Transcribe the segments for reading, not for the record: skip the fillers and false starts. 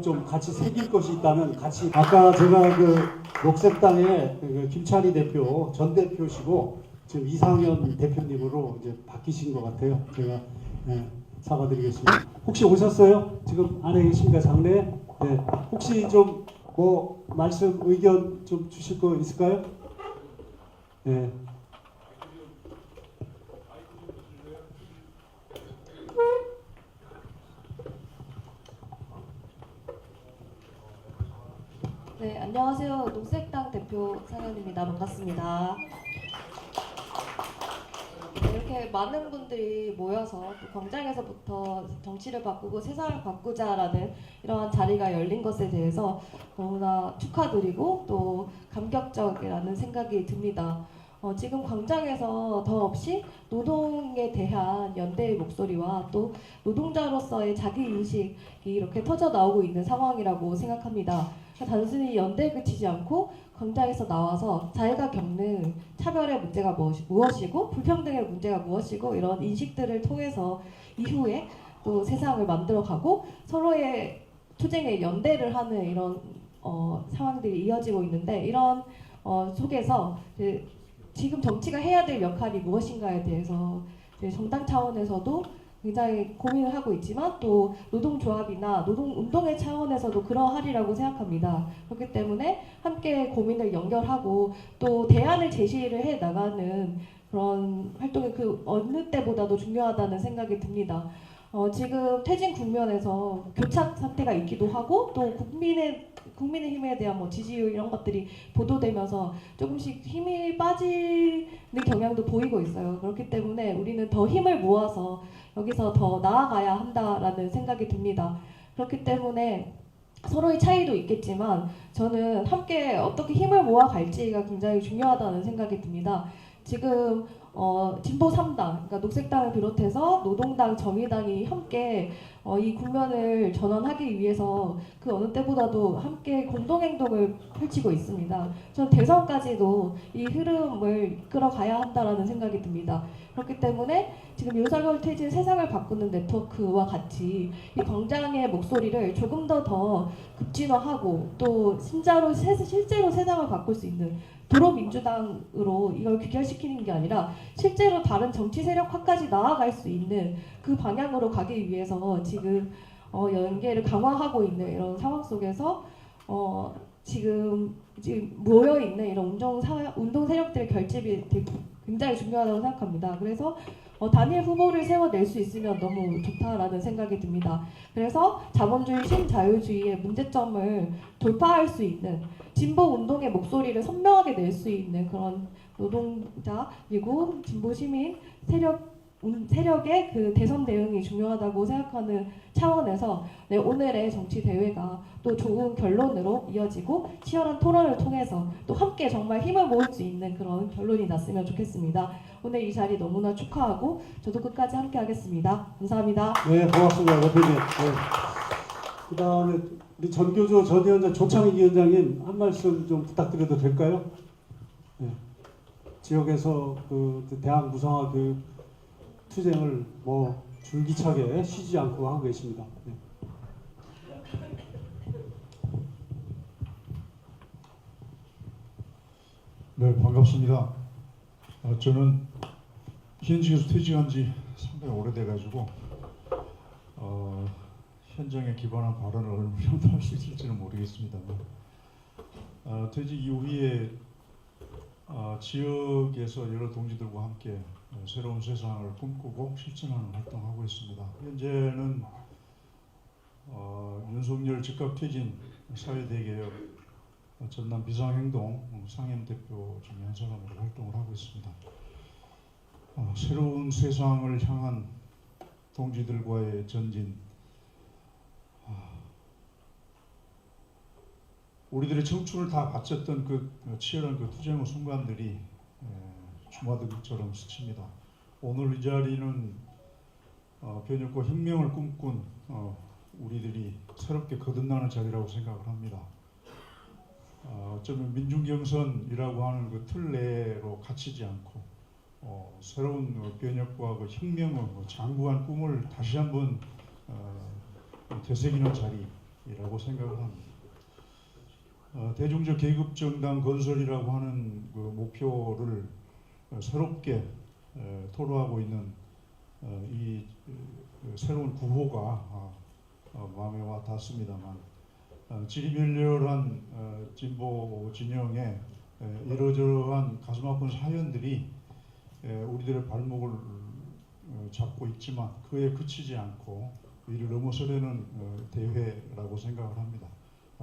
꼭 좀 같이 새길 것이 있다면 같이 아까 제가 그 녹색당의 그 김찬희 대표 전 대표시고 지금 이상현 대표님으로 이제 바뀌신 것 같아요. 제가 사과드리겠습니다. 혹시 오셨어요? 지금 안에 계십니까 장례? 네. 혹시 좀 뭐 말씀 의견 좀 주실 거 있을까요? 네. 네, 안녕하세요. 녹색당 대표 상현입니다. 반갑습니다. 네, 이렇게 많은 분들이 모여서 또 광장에서부터 정치를 바꾸고 세상을 바꾸자라는 이러한 자리가 열린 것에 대해서 너무나 축하드리고 또 감격적이라는 생각이 듭니다. 지금 광장에서 더없이 노동에 대한 연대의 목소리와 또 노동자로서의 자기인식이 이렇게 터져 나오고 있는 상황이라고 생각합니다. 단순히 연대에 그치지 않고 광장에서 나와서 자기가 겪는 차별의 문제가 무엇이고 불평등의 문제가 무엇이고 이런 인식들을 통해서 이후에 또 세상을 만들어가고 서로의 투쟁에 연대를 하는 이런 상황들이 이어지고 있는데 이런 속에서 지금 정치가 해야 될 역할이 무엇인가에 대해서 정당 차원에서도 굉장히 고민을 하고 있지만 또 노동조합이나 노동운동의 차원에서도 그러하리라고 생각합니다. 그렇기 때문에 함께 고민을 연결하고 또 대안을 제시를 해 나가는 그런 활동이 그 어느 때보다도 중요하다는 생각이 듭니다. 지금 퇴진 국면에서 교착 상태가 있기도 하고 또 국민의힘에 대한 뭐 지지율 이런 것들이 보도되면서 조금씩 힘이 빠지는 경향도 보이고 있어요. 그렇기 때문에 우리는 더 힘을 모아서 여기서 더 나아가야 한다라는 생각이 듭니다. 그렇기 때문에 서로의 차이도 있겠지만 저는 함께 어떻게 힘을 모아 갈지가 굉장히 중요하다는 생각이 듭니다. 지금 진보 3당, 그러니까 녹색당을 비롯해서 노동당, 정의당이 함께 이 국면을 전환하기 위해서 그 어느 때보다도 함께 공동행동을 펼치고 있습니다. 저는 대선까지도 이 흐름을 이끌어가야 한다라는 생각이 듭니다. 그렇기 때문에 지금 윤석열 퇴진 세상을 바꾸는 네트워크와 같이 이 광장의 목소리를 조금 더 급진화하고 또 실제로 세상을 바꿀 수 있는 도로민주당으로 이걸 귀결시키는 게 아니라 실제로 다른 정치 세력화까지 나아갈 수 있는 그 방향으로 가기 위해서 지금 연계를 강화하고 있는 이런 상황 속에서 지금 모여 있는 이런 운동 세력들의 결집이 굉장히 중요하다고 생각합니다. 그래서 단일 후보를 세워낼 수 있으면 너무 좋다라는 생각이 듭니다. 그래서 자본주의, 신자유주의의 문제점을 돌파할 수 있는 진보 운동의 목소리를 선명하게 낼 수 있는 그런 노동자 그리고 진보 시민 세력의 그 대선 대응이 중요하다고 생각하는 차원에서 오늘의 정치 대회가 또 좋은 결론으로 이어지고 치열한 토론을 통해서 또 함께 정말 힘을 모을 수 있는 그런 결론이 났으면 좋겠습니다. 오늘 이 자리 너무나 축하하고 저도 끝까지 함께 하겠습니다. 감사합니다. 네, 고맙습니다, 대표님. 네. 그다음에 우리 전교조 전 위원장 조창익 위원장님 한 말씀 좀 부탁드려도 될까요? 네. 지역에서 그 대학 무상화 교육 투쟁을 뭐 줄기차게 쉬지 않고 하고 계십니다. 네. 네, 반갑습니다. 저는 현직에서 퇴직한 지 상당히 오래돼가지고 현장에 기반한 발언을 어느 정도 할 수 있을지는 모르겠습니다만 퇴직 이후에 지역에서 여러 동지들과 함께 새로운 세상을 꿈꾸고 실천하는 활동을 하고 있습니다. 현재는 윤석열 즉각퇴진 사회대개혁 전남 비상행동 상임 대표 중에 한 사람으로 활동을 하고 있습니다. 새로운 세상을 향한 동지들과의 전진, 우리들의 청춘을 다 바쳤던 그 치열한 그 투쟁의 순간들이 주마등처럼 스칩니다. 오늘 이 자리는 변혁과 혁명을 꿈꾼 우리들이 새롭게 거듭나는 자리라고 생각을 합니다. 어쩌면 민중경선이라고 하는 그 틀 내로 갇히지 않고 새로운 변혁과 그 혁명의 장구한 꿈을 다시 한번 되새기는 자리, 이라고 생각을 합니다. 대중적 계급 정당 건설이라고 하는 그 목표를 새롭게 토로하고 있는 이 새로운 구호가 마음에 와 닿습니다만 지리멸렬한 진보 진영의 이러저러한 가슴 아픈 사연들이 우리들의 발목을 잡고 있지만 그에 그치지 않고 이를 넘어서려는 대회라고 생각을 합니다.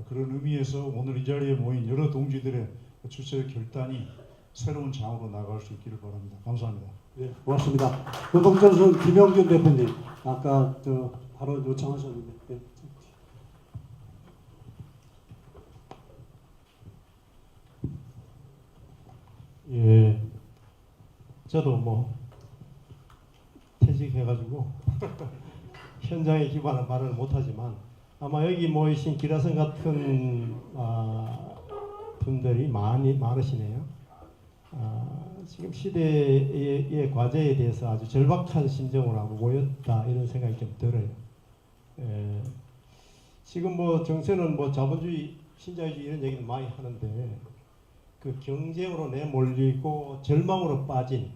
그런 의미에서 오늘 이 자리에 모인 여러 동지들의 주체 결단이 새로운 장으로 나갈 수 있기를 바랍니다. 감사합니다. 네, 고맙습니다. 노동전선 김영균 대표님, 아까 바로 요청하셨는데. 네. 예, 저도 뭐 퇴직해가지고 현장에 기반한 말을 못하지만 아마 여기 모이신 기라성 같은 분들이 많으시네요. 지금 시대의 과제에 대해서 아주 절박한 심정으로 하고 모였다 이런 생각이 좀 들어요. 지금 뭐 정세는 뭐 자본주의, 신자유주의 이런 얘기를 많이 하는데 그 경쟁으로 내몰리고 절망으로 빠진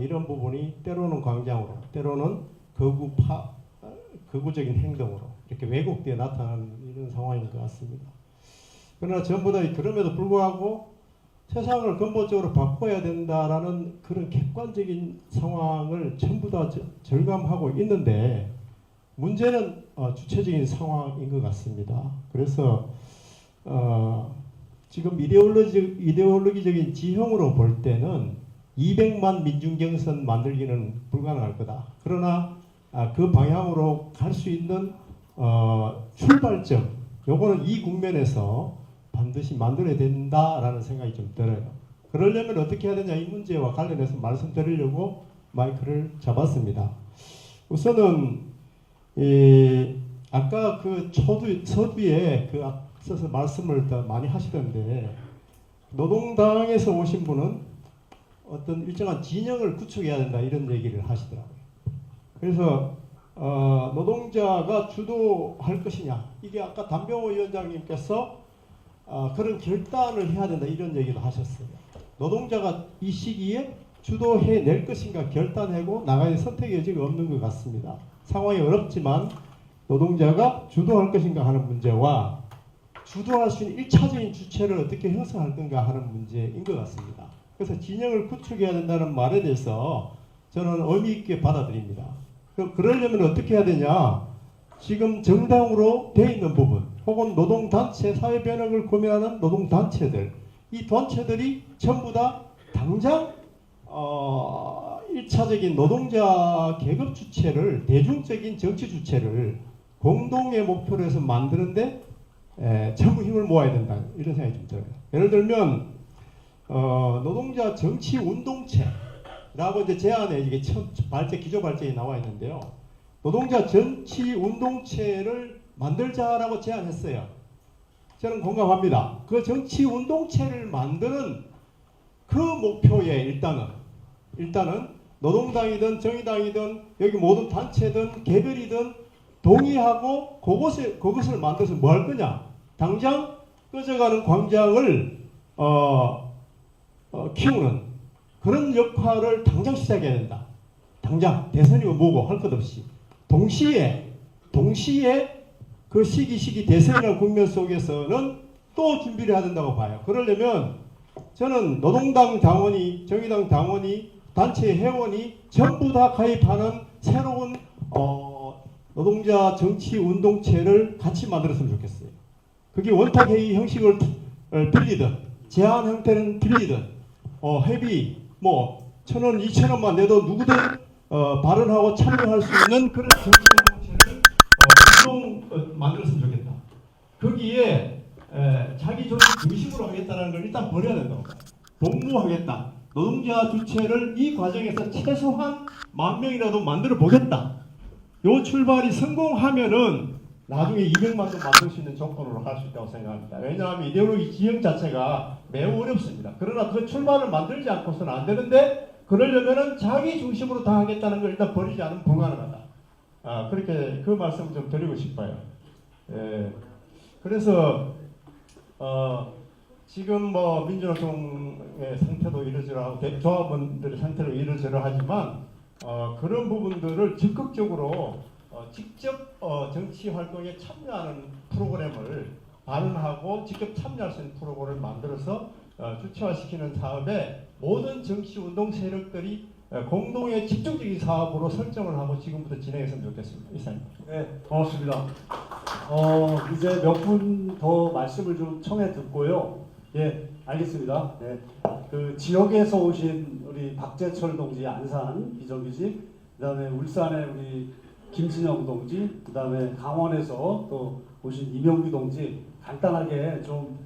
이런 부분이 때로는 광장으로, 때로는 거구적인 행동으로 이렇게 왜곡되어 나타나는 이런 상황인 것 같습니다. 그러나 전부 다 그럼에도 불구하고 세상을 근본적으로 바꿔야 된다라는 그런 객관적인 상황을 전부 다 절감하고 있는데 문제는 주체적인 상황인 것 같습니다. 그래서 지금 이데올로기적인 지형으로 볼 때는 200만 민중경선 만들기는 불가능할 거다. 그러나 그 방향으로 갈 수 있는 출발점, 요거는 이 국면에서 반드시 만들어야 된다라는 생각이 좀 들어요. 그러려면 어떻게 해야 되냐, 이 문제와 관련해서 말씀드리려고 마이크를 잡았습니다. 우선은 아까 그 서두에 그 앞서서 말씀을 더 많이 하시던데 노동당에서 오신 분은 어떤 일정한 진영을 구축해야 된다 이런 얘기를 하시더라고요. 그래서 노동자가 주도할 것이냐, 이게 아까 담병호 위원장님께서 그런 결단을 해야 된다 이런 얘기도 하셨어요. 노동자가 이 시기에 주도해낼 것인가 결단하고 나가야 선택의 여지가 없는 것 같습니다. 상황이 어렵지만 노동자가 주도할 것인가 하는 문제와 주도할 수 있는 1차적인 주체를 어떻게 형성할 건가 하는 문제인 것 같습니다. 그래서 진영을 구축해야 된다는 말에 대해서 저는 의미 있게 받아들입니다. 그러려면 어떻게 해야 되냐? 지금 정당으로 돼 있는 부분 혹은 노동단체, 사회변혁을 고민하는 노동단체들, 이 단체들이 전부 다 당장 1차적인 노동자 계급 주체를, 대중적인 정치 주체를 공동의 목표로 해서 만드는데 전부 힘을 모아야 된다 이런 생각이 좀 들어요. 예를 들면 노동자 정치 운동체라고 이제 제안에 이게 기조 발제에 나와 있는데요. 노동자 정치 운동체를 만들자라고 제안했어요. 저는 공감합니다. 그 정치 운동체를 만드는 그 목표에 일단은 노동당이든 정의당이든 여기 모든 단체든 개별이든 동의하고 그것을 만들어서 뭐 할 거냐? 당장 꺼져가는 광장을 키우는 그런 역할을 당장 시작해야 된다. 당장 대선이고 뭐고 할 것 없이 동시에 그 시기 대선이라는 국면 속에서는 또 준비를 해야 된다고 봐요. 그러려면 저는 노동당 당원이, 정의당 당원이, 단체 회원이 전부 다 가입하는 새로운 노동자 정치 운동체를 같이 만들었으면 좋겠어요. 그게 원탁회의 형식을 빌리든 제안 형태는 빌리든 회비 뭐 1,000원, 2,000원만 내도 누구든 발언하고 참여할 수 있는 그런 정치 운동체를 만들었으면 좋겠다. 거기에 자기 조직 중심으로 하겠다는 걸 일단 버려야 된다고. 복무하겠다. 노동자 주체를 이 과정에서 최소한 10,000명이라도 만들어 보겠다. 요 출발이 성공하면은 나중에 200만도 만들 수 있는 조건으로 할 수 있다고 생각합니다. 왜냐하면 이데올로기 지형 자체가 매우 어렵습니다. 그러나 그 출발을 만들지 않고서는 안 되는데 그러려면은 자기 중심으로 다 하겠다는 걸 일단 버리지 않으면 불가능하다. 그렇게 그 말씀 좀 드리고 싶어요. 그래서 지금 뭐 민주노총의 상태도 이러저러하고 조합원들의 상태도 이러저러하지만 그런 부분들을 적극적으로 직접 정치 활동에 참여하는 프로그램을 발언하고 직접 참여할 수 있는 프로그램을 만들어서 주체화시키는 사업에 모든 정치 운동 세력들이 공동의 집중적인 사업으로 설정을 하고 지금부터 진행했으면 좋겠습니다. 이상입니다. 네, 고맙습니다. 이제 몇 분 더 말씀을 좀 청해 듣고요. 예, 알겠습니다. 네, 그 지역에서 오신 우리 박재철 동지 안산 비정규직, 그다음에 울산에 우리 김진영 동지, 그다음에 강원에서 또 오신 이명규 동지 간단하게 좀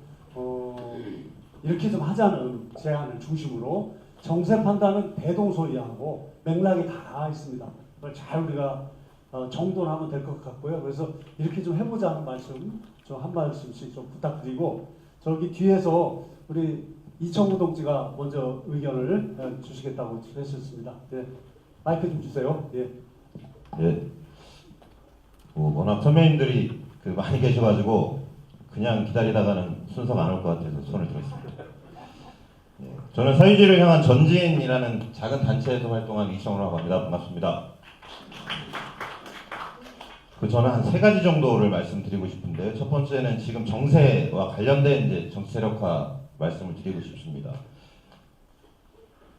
이렇게 좀 하자는 제안을 중심으로 정세 판단은 대동소이하고 맥락이 다 있습니다. 그걸 잘 우리가 정돈하면 될 것 같고요. 그래서 이렇게 좀 해보자는 말씀 좀 한 말씀씩 좀 부탁드리고 저기 뒤에서 우리 이청우 동지가 먼저 의견을 주시겠다고 하셨습니다. 네, 마이크 좀 주세요. 예. 예. 워낙 선배님들이 많이 계셔가지고 그냥 기다리다가는 순서가 안 올 것 같아서 손을 들었습니다. 예. 저는 사회주의를 향한 전진이라는 작은 단체에서 활동한 이청우라고 합니다. 반갑습니다. 저는 한 3가지 정도를 말씀드리고 싶은데요. 첫 번째는 지금 정세와 관련된 이제 정치 세력화 말씀을 드리고 싶습니다.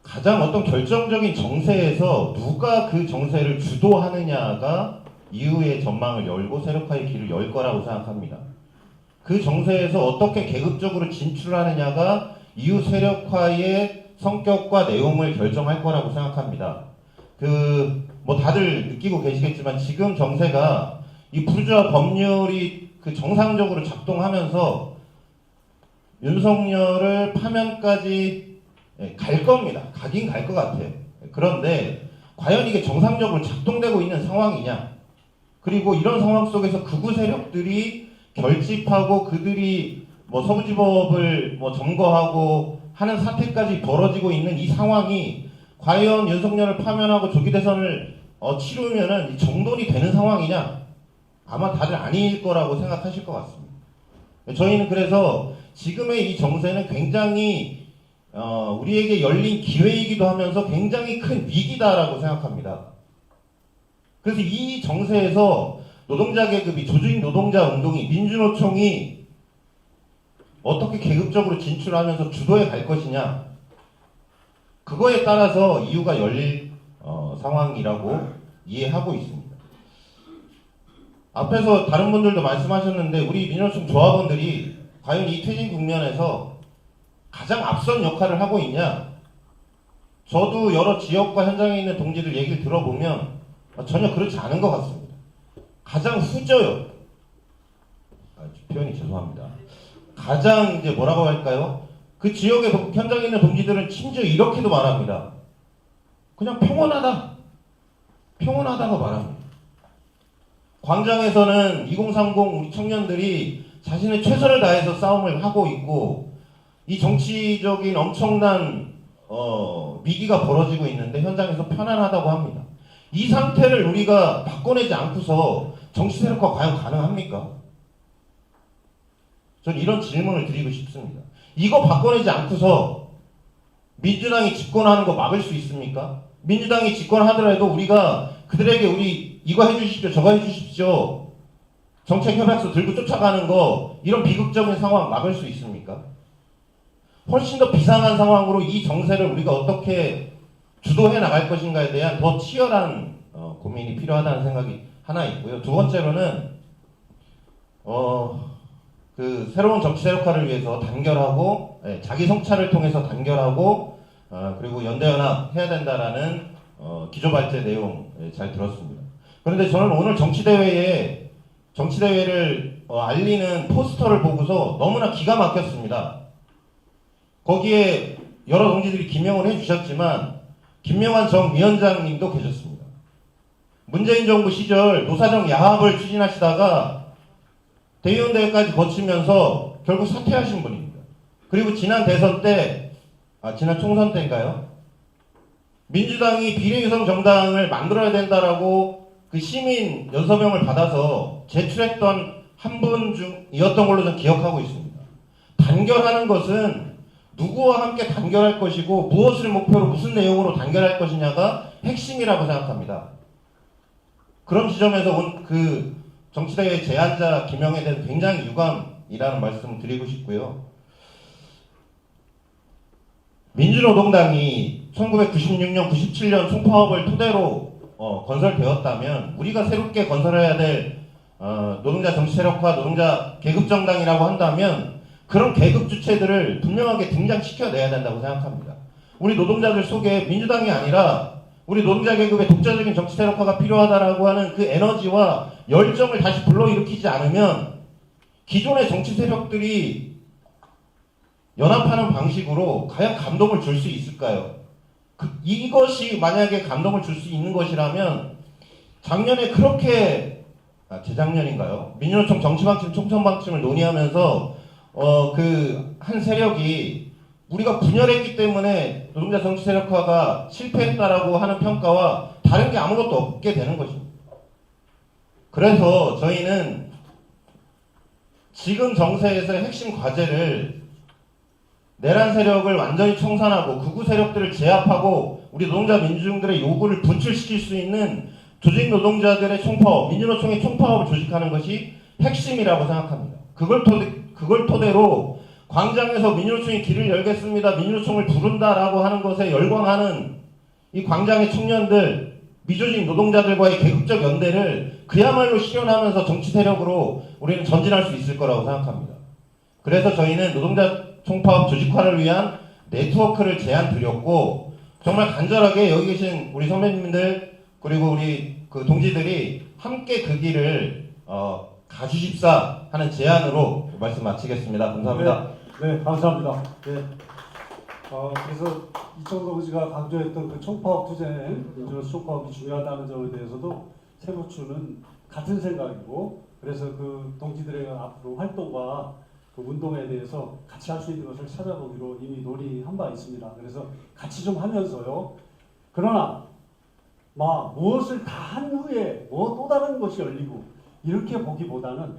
가장 어떤 결정적인 정세에서 누가 그 정세를 주도하느냐가 이후의 전망을 열고 세력화의 길을 열 거라고 생각합니다. 그 정세에서 어떻게 계급적으로 진출하느냐가 이후 세력화의 성격과 내용을 결정할 거라고 생각합니다. 뭐 다들 느끼고 계시겠지만 지금 정세가 이 부르주아 법률이 정상적으로 작동하면서 윤석열을 파면까지 갈 겁니다. 가긴 갈 것 같아요. 그런데 과연 이게 정상적으로 작동되고 있는 상황이냐? 그리고 이런 상황 속에서 극우 세력들이 결집하고 그들이 서부지법을 점거하고 하는 사태까지 벌어지고 있는 이 상황이 과연 윤석열을 파면하고 조기 대선을 치르면은 정돈이 되는 상황이냐? 아마 다들 아닐 거라고 생각하실 것 같습니다. 저희는 그래서 지금의 이 정세는 굉장히 우리에게 열린 기회이기도 하면서 굉장히 큰 위기다라고 생각합니다. 그래서 이 정세에서 노동자 계급이 조직 노동자 운동이 민주노총이 어떻게 계급적으로 진출하면서 주도해 갈 것이냐, 그거에 따라서 이유가 열릴 상황이라고 이해하고 있습니다. 앞에서 다른 분들도 말씀하셨는데 우리 민주노총 조합원들이 과연 이 퇴진 국면에서 가장 앞선 역할을 하고 있냐? 저도 여러 지역과 현장에 있는 동지들 얘기를 들어보면 전혀 그렇지 않은 것 같습니다. 가장 후져요. 표현이 죄송합니다. 가장 이제 뭐라고 할까요? 그 지역의 현장에 있는 동지들은 심지어 이렇게도 말합니다. 그냥 평온하다. 평온하다고 말합니다. 광장에서는 2030 우리 청년들이 자신의 최선을 다해서 싸움을 하고 있고 이 정치적인 엄청난 위기가 벌어지고 있는데 현장에서 편안하다고 합니다. 이 상태를 우리가 바꿔내지 않고서 정치 세력화 과연 가능합니까? 저는 이런 질문을 드리고 싶습니다. 이거 바꿔내지 않고서 민주당이 집권하는 거 막을 수 있습니까? 민주당이 집권하더라도 우리가 그들에게 우리 이거 해주십시오, 저거 해주십시오, 정책 협약서 들고 쫓아가는 거, 이런 비극적인 상황 막을 수 있습니까? 훨씬 더 비상한 상황으로 이 정세를 우리가 어떻게 주도해 나갈 것인가에 대한 더 치열한 고민이 필요하다는 생각이 하나 있고요. 두 번째로는 그 새로운 정치 세력화를 위해서 단결하고 자기 성찰을 통해서 단결하고 그리고 연대연합 해야 된다라는 기조발제 내용 잘 들었습니다. 그런데 저는 오늘 정치대회를 알리는 포스터를 보고서 너무나 기가 막혔습니다. 거기에 여러 동지들이 기명을 해주셨지만 김명환 전 위원장님도 계셨습니다. 문재인 정부 시절 노사정 야합을 추진하시다가 대의원대회까지 거치면서 결국 사퇴하신 분입니다. 그리고 지난 대선 때, 지난 총선 때인가요? 민주당이 비례유성 정당을 만들어야 된다라고 그 시민 연서명을 받아서 제출했던 한 분 중이었던 걸로 저는 기억하고 있습니다. 단결하는 것은 누구와 함께 단결할 것이고 무엇을 목표로 무슨 내용으로 단결할 것이냐가 핵심이라고 생각합니다. 그런 지점에서 온 그 정치대회 제안자 김영에 대해서 굉장히 유감이라는 말씀을 드리고 싶고요. 민주노동당이 1996년, 97년 총파업을 토대로 건설되었다면 우리가 새롭게 건설해야 될 노동자 정치 세력화, 노동자 계급 정당이라고 한다면 그런 계급 주체들을 분명하게 등장시켜내야 된다고 생각합니다. 우리 노동자들 속에 민주당이 아니라 우리 노동자 계급의 독자적인 정치 세력화가 필요하다라고 하는 그 에너지와 열정을 다시 불러일으키지 않으면 기존의 정치 세력들이 연합하는 방식으로 과연 감동을 줄 수 있을까요? 이것이 만약에 감동을 줄 수 있는 것이라면 작년에 그렇게 재작년인가요? 민주노총 정치방침 총선방침을 논의하면서 그 한 세력이 우리가 분열했기 때문에 노동자 정치 세력화가 실패했다라고 하는 평가와 다른 게 아무것도 없게 되는 것입니다. 그래서 저희는 지금 정세에서의 핵심 과제를 내란 세력을 완전히 청산하고 극우 세력들을 제압하고 우리 노동자 민중들의 요구를 분출시킬 수 있는 조직 노동자들의 총파업, 민주노총의 총파업을 조직하는 것이 핵심이라고 생각합니다. 그걸 토대로 광장에서 민주노총이 길을 열겠습니다, 민주노총을 부른다라고 하는 것에 열광하는 이 광장의 청년들, 미조직 노동자들과의 계급적 연대를 그야말로 실현하면서 정치 세력으로 우리는 전진할 수 있을 거라고 생각합니다. 그래서 저희는 노동자 총파업 조직화를 위한 네트워크를 제안 드렸고, 정말 간절하게 여기 계신 우리 선배님들 그리고 우리 그 동지들이 함께 그 길을 가주십사 하는 제안으로 말씀 마치겠습니다. 감사합니다. 네, 감사합니다. 네. 그래서 이청동 의지가 강조했던 그 총파업 투쟁, 총파업이 중요하다는 점에 대해서도 세무추는 같은 생각이고, 그래서 그 동지들의 앞으로 활동과 그 운동에 대해서 같이 할 수 있는 것을 찾아보기로 이미 논의한 바 있습니다. 그래서 같이 좀 하면서요. 그러나 무엇을 다 한 후에 또 다른 것이 열리고 이렇게 보기보다는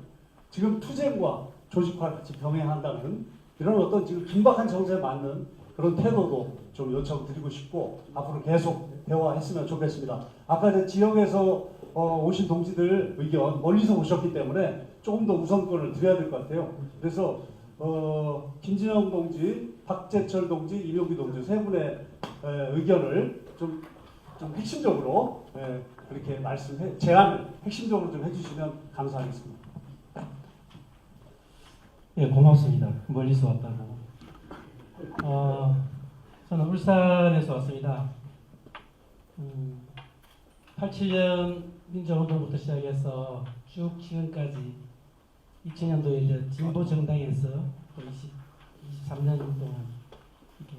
지금 투쟁과 조직화를 같이 병행한다는 이런 어떤 지금 긴박한 정세에 맞는 그런 태도도 좀 요청드리고 싶고, 앞으로 계속 대화했으면 좋겠습니다. 아까 이제 지역에서 오신 동지들 의견 멀리서 오셨기 때문에 조금 더 우선권을 드려야 될 것 같아요. 그래서 김진영 동지, 박재철 동지, 이명기 동지 세 분의 의견을 좀 핵심적으로 그렇게 제안을 핵심적으로 좀 해주시면 감사하겠습니다. 예, 고맙습니다. 멀리서 왔다고. 저는 울산에서 왔습니다. 87년 민주운동부터 시작해서 쭉 지금까지 2000년도에 이제 진보 정당에서 23년 동안 이렇게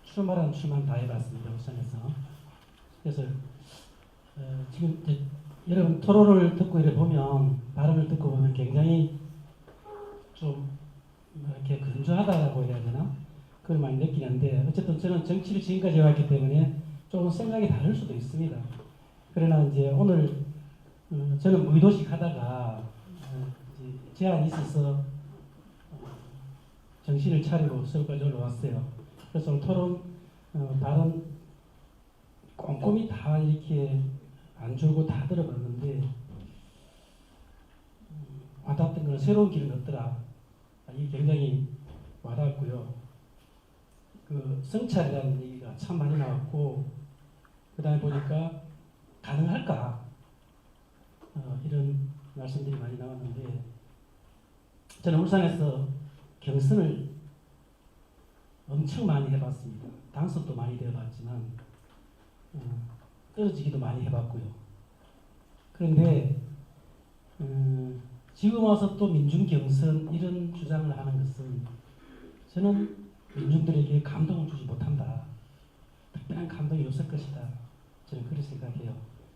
출마만 다 해봤습니다. 울산에서. 그래서 지금 이제 여러분 토론을 듣고 이래 보면, 발언을 듣고 보면 굉장히 좀 이렇게 건조하다라고 해야 되나? 그걸 많이 느끼는데, 어쨌든 저는 정치를 지금까지 해왔기 때문에 조금 생각이 다를 수도 있습니다. 그러나 이제 오늘 저는 의도식 하다가 제안이 있어서 정신을 차리고 서울까지 올라왔어요. 그래서 오늘 토론 발언 꼼꼼히 다 이렇게 안 줄고 다 들어봤는데 와닿았던 건 새로운 길을 걷더라. 이게 굉장히 와닿았고요. 그 성찰이라는 얘기가 참 많이 나왔고, 그 다음에 보니까 가능할까? 이런 말씀들이 많이 나왔는데, 저는 울산에서 경선을 엄청 많이 해봤습니다. 당선도 많이 되어봤지만 떨어지기도 많이 해봤고요. 그런데 지금 와서 또 민중경선 이런 주장을 하는 것은 저는 민중들에게 감동을 주지 못한다. 특별한 감동이 없을 것이다. 저는 그렇게 생각해요.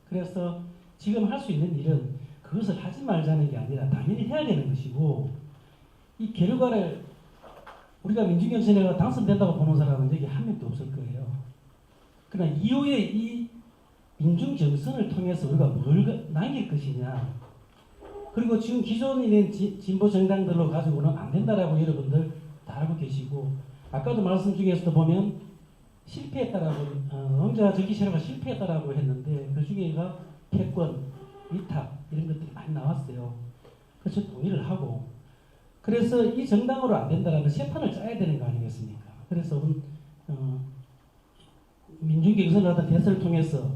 그래서 지금 할 수 있는 일은 그것을 하지 말자는 게 아니라 당연히 해야 되는 것이고, 이 결과를 우리가 민중경선에 당선된다고 보는 사람은 여기 한 명도 없을 거예요. 그러나 이후에 이 민중경선을 통해서 우리가 뭘 남길 것이냐, 그리고 지금 기존에 있는 진보 정당들로 가지고는 안 된다라고 여러분들 다 알고 계시고, 아까도 말씀 중에서도 보면 실패했다라고, 왕자 정기 세력가 실패했다라고 했는데 그 중에가 패권, 위탁 이런 것들이 많이 나왔어요. 그래서 동의를 하고, 그래서 이 정당으로 안 된다라는 세판을 짜야 되는 거 아니겠습니까? 그래서 민중경선을 하던 대선을 통해서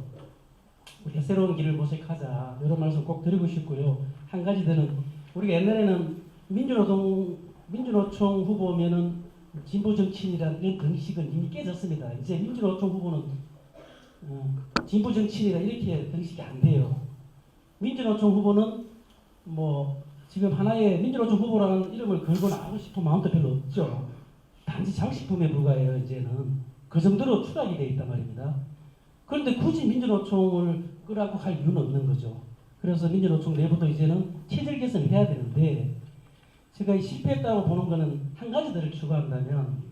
우리가 새로운 길을 모색하자, 이런 말씀 꼭 드리고 싶고요. 한 가지 더는, 우리가 옛날에는 민주노총 후보면은 진보 정치인이라는 이런 등식은 이미 깨졌습니다. 이제 민주노총 후보는 진보 정치인이라 이렇게 등식이 안 돼요. 민주노총 후보는 뭐 지금 하나의 민주노총 후보라는 이름을 걸고 나가고 싶은 마음도 별로 없죠. 단지 장식품에 불과해요. 이제는 그 정도로 추락이 돼 있단 말입니다. 그런데 굳이 민주노총을 끄라고 할 이유는 없는 거죠. 그래서 민주노총 내부도 이제는 체질 개선을 해야 되는데, 제가 실패했다고 보는 거는 한 가지 더를 추가한다면,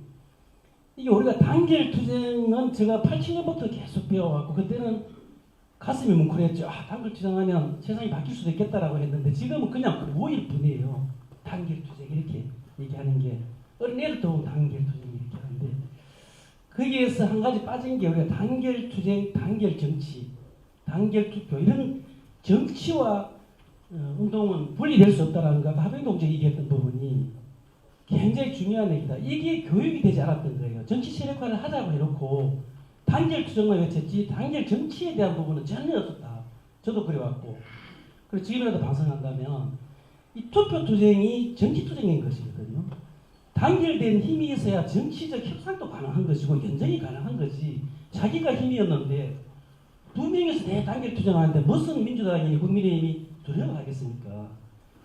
이게 우리가 단결 투쟁은 제가 87년부터 계속 배워왔고, 그때는 가슴이 뭉클했죠. 단결 투쟁하면 세상이 바뀔 수도 있겠다라고 했는데, 지금은 그냥 오일 뿐이에요. 단결 투쟁 이렇게 얘기하는 게. 어린애들도 단결 투쟁 이렇게 하는데, 거기에서 한 가지 빠진 게 우리가 단결 투쟁, 단결 정치, 단결 투표, 이런 정치와 운동은 분리될 수 없다라는 거, 하병동재 얘기했던 부분이 굉장히 중요한 얘기다. 이게 교육이 되지 않았던 거예요. 정치 세력화를 하자고 해놓고 단결 투쟁만 외쳤지 단결 정치에 대한 부분은 전혀 없었다. 저도 그래왔고, 그리고 지금이라도 반성한다면 이 투표 투쟁이 정치 투쟁인 것이거든요. 단결된 힘이 있어야 정치적 협상도 가능한 것이고 연정이 가능한 것이, 자기가 힘이었는데 두 명이서 단결 투쟁하는데 무슨 민주당이니 국민의힘이 두려워하겠습니까?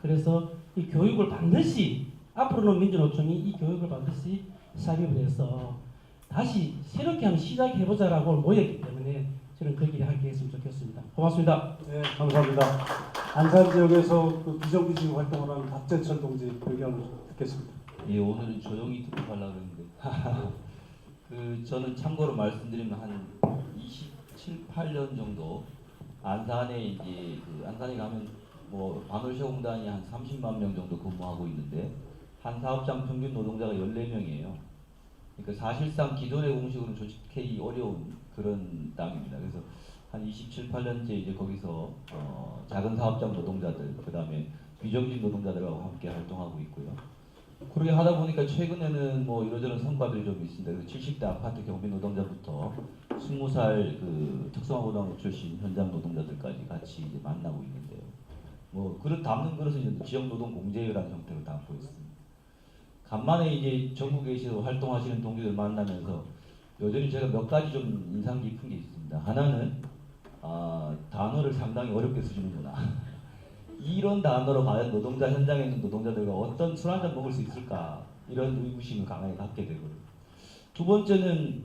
그래서 이 교육을 반드시, 앞으로는 민주노총이 이 교육을 반드시 삽입을 해서 다시 새롭게 한번 시작해보자라고 모였기 때문에 저는 그 길에 함께 했으면 좋겠습니다. 고맙습니다. 네, 감사합니다. 안산 지역에서 그 비정규직 활동을 하는 박재철 동지 의견을 듣겠습니다. 예, 오늘은 조용히 듣고 가려고 했는데 저는 참고로 말씀드리면 한 27, 8년 정도 안산에 이제 안산에 가면 뭐 반월시공단이 한 30만 명 정도 근무하고 있는데 한 사업장 평균 노동자가 14명이에요. 그러니까 사실상 기존의 공식으로는 조직하기 어려운 그런 땅입니다. 그래서 한 27, 8년째 이제 거기서 작은 사업장 노동자들, 그 다음에 비정규직 노동자들하고 함께 활동하고 있고요. 그렇게 하다 보니까 최근에는 뭐 이러저런 성과들이 좀 있습니다. 그래서 70대 아파트 경비 노동자부터 20살 그 특성화고등학교 출신 현장 노동자들까지 같이 이제 만나고 있는데요. 뭐 그릇 담는 그릇은 이제 지역 노동 공제라는 형태로 담고 있습니다. 간만에 이제 전국에서 활동하시는 동기들 만나면서 여전히 제가 몇 가지 좀 인상 깊은 게 있습니다. 하나는 단어를 상당히 어렵게 쓰시는구나. 이런 단어로 과연 노동자 현장에 있는 노동자들과 어떤 술 한잔 먹을 수 있을까, 이런 의구심을 강하게 갖게 되고요. 두 번째는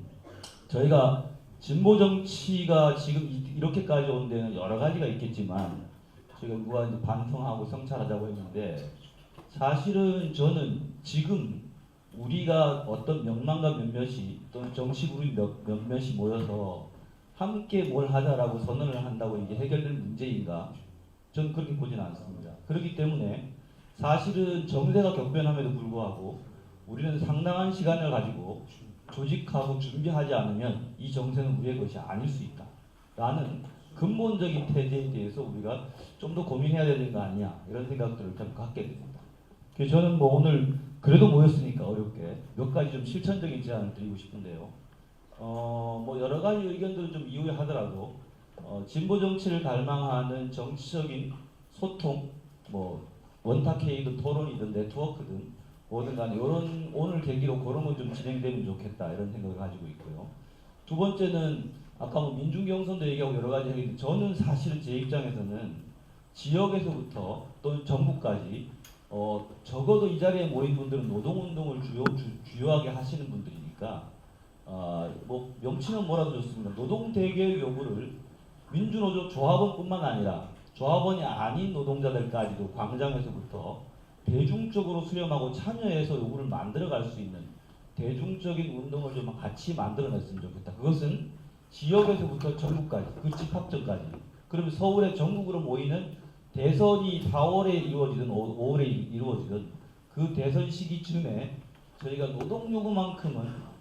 저희가 진보 정치가 지금 이렇게까지 온 데는 여러 가지가 있겠지만 저희가 누가 이제 반성하고 성찰하자고 했는데, 사실은 저는 지금 우리가 어떤 명망가 몇몇이 또는 정치 그룹 몇몇이 모여서 함께 뭘 하자라고 선언을 한다고 이게 해결될 문제인가? 저는 그렇게 보지는 않습니다. 그렇기 때문에 사실은 정세가 격변함에도 불구하고 우리는 상당한 시간을 가지고 조직하고 준비하지 않으면 이 정세는 우리의 것이 아닐 수 있다 라는 근본적인 태제에 대해서 우리가 좀 더 고민해야 되는 거 아니냐, 이런 생각들을 좀 갖게 됩니다. 그래서 저는 뭐 오늘 그래도 모였으니까 어렵게 몇 가지 좀 실천적인 제안을 드리고 싶은데요. 뭐 여러 가지 의견들을 좀 이후에 하더라도 진보 정치를 갈망하는 정치적인 소통, 뭐 원탁회의든 토론이든 네트워크든 뭐든 간에 이런 오늘 계기로 그런 건 좀 진행되면 좋겠다, 이런 생각을 가지고 있고요. 두 번째는 아까 뭐 민중경선도 얘기하고 여러 가지 얘기했는데, 저는 사실은 제 입장에서는 지역에서부터 또 전국까지 적어도 이 자리에 모인 분들은 노동운동을 주요하게 하시는 분들이니까 뭐 명칭은 뭐라도 좋습니다. 노동대개의 요구를 민주노조 조합원뿐만 아니라 조합원이 아닌 노동자들까지도 광장에서부터 대중적으로 수렴하고 참여해서 요구를 만들어갈 수 있는 대중적인 운동을 좀 같이 만들어냈으면 좋겠다. 그것은 지역에서부터 전국까지, 그 집합점까지, 그러면 서울의 전국으로 모이는 대선이 4월에 이루어지든 5월에 이루어지든 그 대선 시기쯤에 저희가 노동 요구만큼은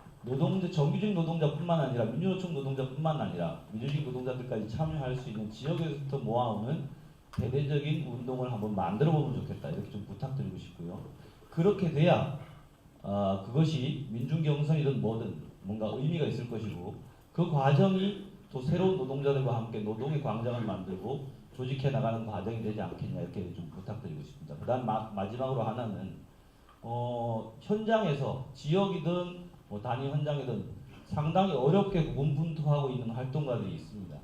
정규직 노동자뿐만 아니라 민주노총 노동자뿐만 아니라 민주주의 노동자들까지 참여할 수 있는 지역에서부터 모아오는 대대적인 운동을 한번 만들어 보면 좋겠다, 이렇게 좀 부탁드리고 싶고요. 그렇게 돼야 그것이 민중 경선이든 뭐든 뭔가 의미가 있을 것이고, 그 과정이 또 새로운 노동자들과 함께 노동의 광장을 만들고 조직해 나가는 과정이 되지 않겠냐, 이렇게 좀 부탁드리고 싶습니다. 그다음 마지막으로 하나는 현장에서 지역이든 단위 현장이든 상당히 어렵게 고군분투하고 있는 활동가들이 있습니다.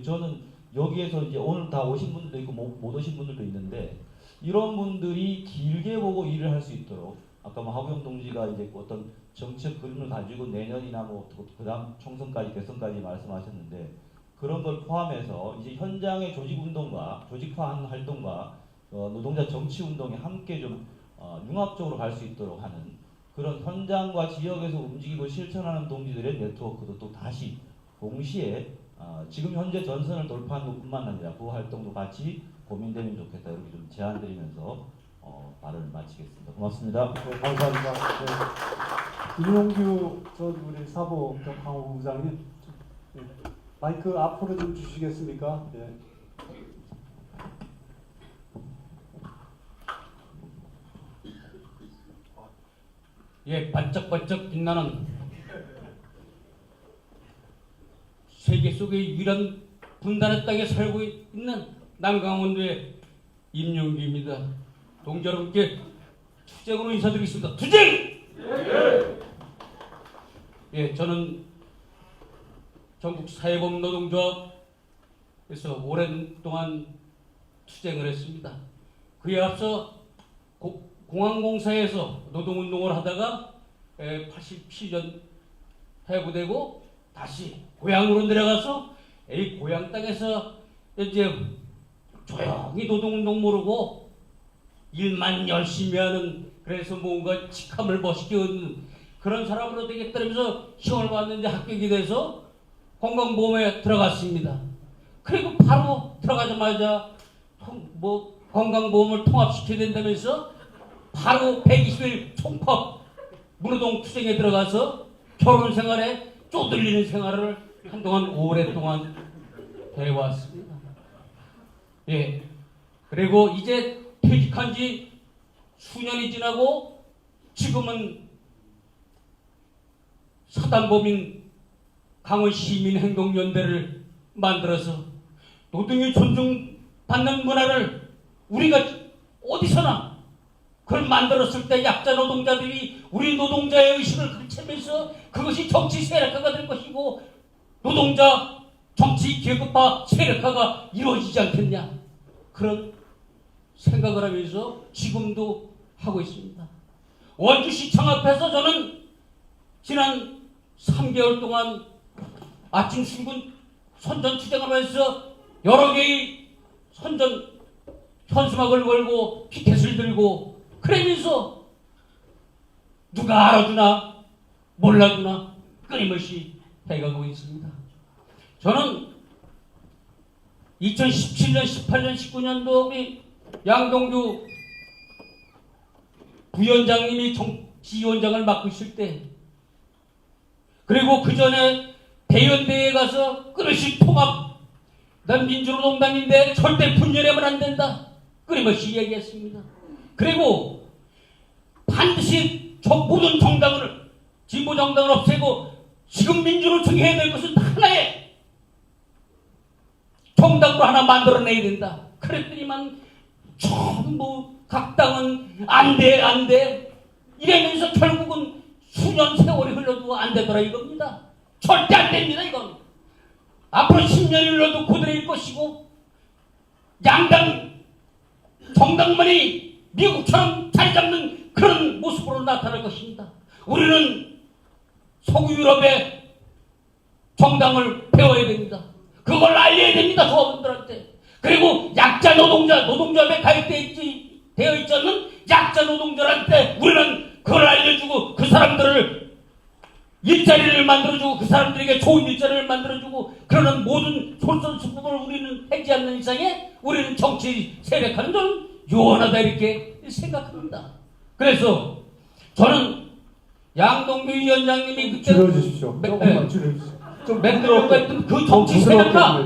저는 여기에서 이제 오늘 다 오신 분들도 있고 못 오신 분들도 있는데, 이런 분들이 길게 보고 일을 할 수 있도록, 아까 하구영 동지가 이제 어떤 정책 그림을 가지고 내년이나 그다음 총선까지 대선까지 말씀하셨는데, 그런 걸 포함해서 이제 현장의 조직운동과 조직화하는 활동과 노동자 정치운동이 함께 좀 융합적으로 갈 수 있도록 하는 그런 현장과 지역에서 움직이고 실천하는 동지들의 네트워크도 또 다시 동시에 지금 현재 전선을 돌파하는 것뿐만 아니라 그 활동도 같이 고민되면 좋겠다, 이렇게 좀 제안드리면서 발언을 마치겠습니다. 고맙습니다. 네, 감사합니다. 네. 윤용규 전 우리 사보 강호부장님, 네. 마이크 앞으로 좀 주시겠습니까? 네. 예, 반짝반짝 빛나는 세계 속의 유일한 분단의 땅에 살고 있는 남강원도의 임용기입니다. 동지 여러분께 투쟁으로 인사드리겠습니다. 투쟁! 예, 저는 전국 사회범 노동조합에서 오랜 동안 투쟁을 했습니다. 그에 앞서 공항공사에서 노동운동을 하다가 87년 해고되고 다시 고향으로 내려가서 이 고향 땅에서 이제 조용히 노동운동 모르고 일만 열심히 하는, 그래서 뭔가 직함을 멋있게 얻는 그런 사람으로 되겠다면서 시험을 봤는데 합격이 돼서 건강보험에 들어갔습니다. 그리고 바로 들어가자마자 건강보험을 통합시켜야 된다면서 바로 120일 총법 무노동 투쟁에 들어가서 결혼 생활에 쪼들리는 생활을 한동안 오랫동안 해왔습니다. 예. 그리고 이제 퇴직한 지 수년이 지나고 지금은 사단법인 강원시민행동연대를 만들어서 노동이 존중받는 문화를 우리가 어디서나 그걸 만들었을 때 약자 노동자들이 우리 노동자의 의식을 가르치면서 그것이 정치 세력화가 될 것이고 노동자 정치 계급화 세력화가 이루어지지 않겠냐, 그런 생각을 하면서 지금도 하고 있습니다. 원주시청 앞에서 저는 지난 3개월 동안 아침 출근 선전 투쟁을 하면서 여러 개의 선전 현수막을 걸고 피켓을 들고 그러면서 누가 알아주나 몰라주나 끊임없이 해가고 있습니다. 저는 2017년, 18년, 19년도 우리 양동규 부위원장님이 정치위원장을 맡고 있을 때, 그리고 그 전에 대연대에 가서 끊임없이 통합, 난 민주노동당인데 절대 분열하면 안 된다, 끊임없이 얘기했습니다. 그리고 반드시 모든 정당을, 진보 정당을 없애고 지금 민주노총이 해야 될 것은 하나의 정당으로 하나 만들어내야 된다. 그랬더니만 전부 각 당은 안 돼 이러면서 결국은 수년 세월이 흘러도 안 되더라 이겁니다. 절대 안 됩니다. 이건 앞으로 10년이 흘러도 그대로일 것이고, 양당 정당만이 미국처럼 자리 잡는 그런 모습으로 나타날 것입니다. 우리는 서구 유럽의 정당을 배워야 됩니다. 그걸 알려야 됩니다. 조합원들한테. 그리고 약자 노동조합에 가입되어 있지 않는 약자 노동자한테 우리는 그걸 알려주고 그 사람들을 일자리를 만들어주고 그 사람들에게 좋은 일자리를 만들어주고 그러는 이런 모든 솔선수범을 우리는 하지 않는 이상에 우리는 정치 세력화는 좀 유한하다 이렇게 생각합니다. 그래서 저는 양동규 위원장님이 그때 줄여주십시오. 조금만 줄여주십시오. 좀 맹들려고 했던 그 정치 세력화